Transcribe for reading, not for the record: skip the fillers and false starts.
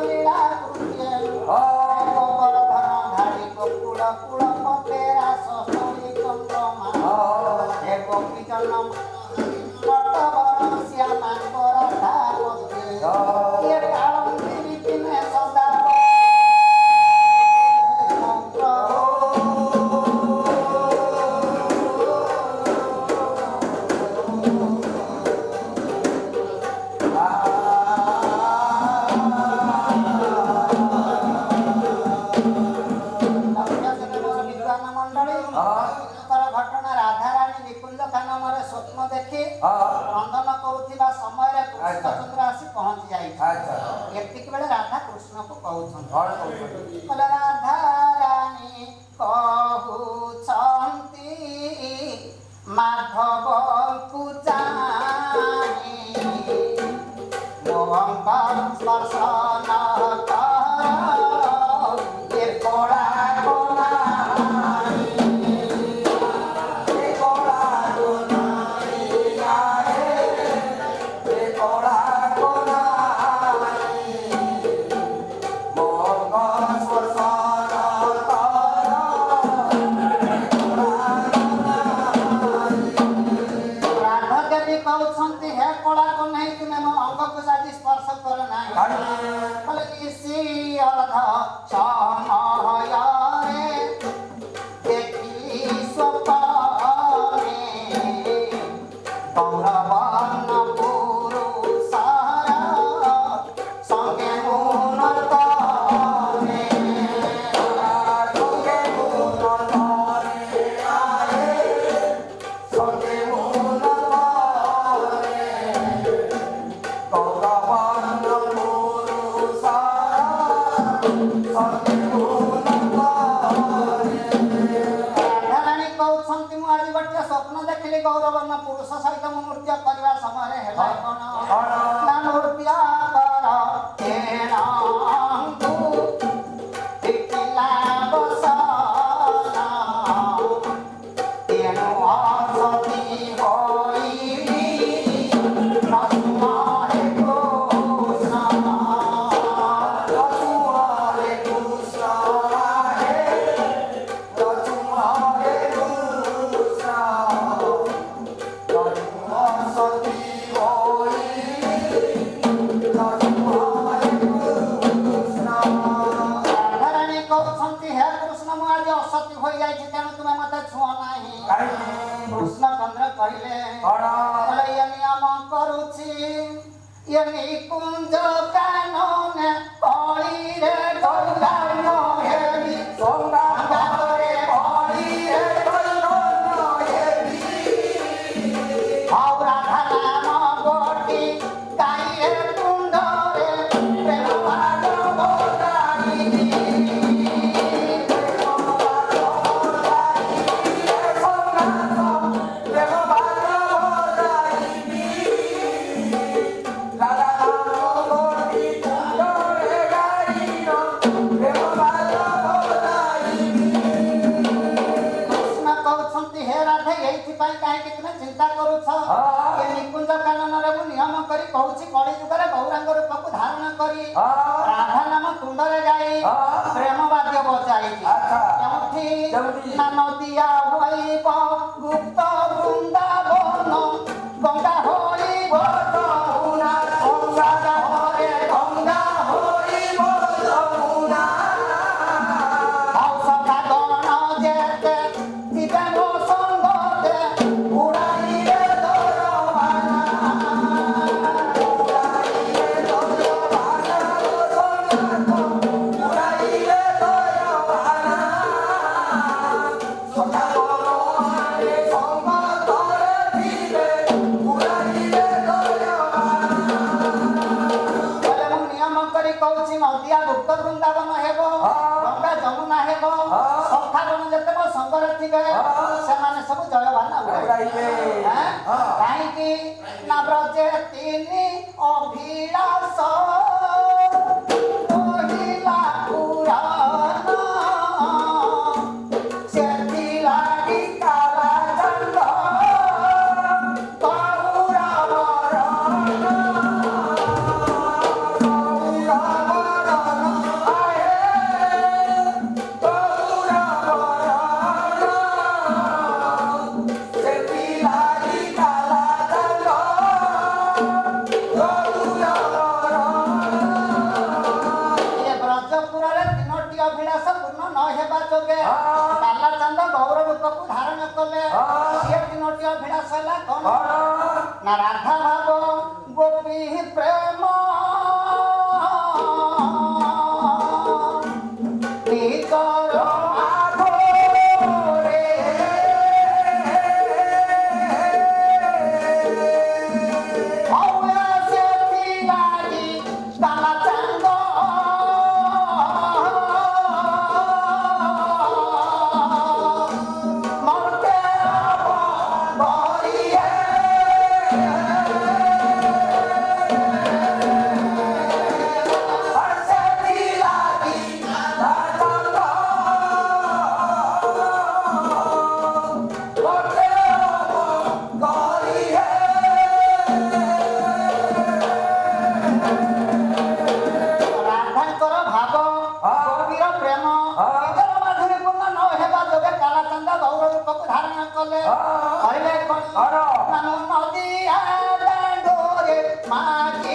लीला कृत्य गोवर्धन धारी गोकुल कुल पतेरा ससुरी चंद्रमा हे गोपी जन्म पटवर श्यामांकर धापते ये कालंदी विपिने सदा घटना राधाराणी निकुंज कानन स्वप्न देखी रंधन करुवा समय कृष्णचंद्र आसी पहुंची जाए बेले राधा कृष्ण को कहते राधाराणी कहती माधव को जानी मोहन स्पर्शन स्वप्न देखिली गौरवर्ण पुरुष सहित नृत्य करने समय नृत्य कृष्णचंद्र कहले नियम करुछि ये निकुंज कानन कली रे गौरांग हेबी गंगा रे कली रे गौरांग हेबी और राधा नाम गोटी गाई रे कुंड रे प्रेम भाग गोदाई चिंता निकुंज कानन नियम कर कली जुगर गौरांग रूप को धारण करी राधा नाम तुंडरे गाई प्रेम वाद्य बजाई नदिया गुप्त वृंदावन गंगा होइब जमुना गंगा हरे गंगा होइब जमुना औषधा गण जेते जीवन संगते नदिया गुप्त वृंदावन हेब गंगा जमुना हेब सखा गण जते मो संगर थिबे सेमाने सब जयवाना उड़ाइबे काहेकि ना ब्रजे तिनी अभिलाष ओहिला पुराण सेति लागी काला चंद कौरव रण ଯୋଗେ କାଲାଚାନ୍ଦ ଗୌର ରୂପକୁ ଧାରଣ କଲେ। ସିଏ ତିନୋଟି ଅଭିଳାଷ ହେଲା କଣ ନା ରାଧା ଭାବ ଗୋପୀ ପ୍ରେମ ନିଜର ଆଗରେ କହିଲେ ନଦୀ ଦାଣ୍ଡରେ ମାଗି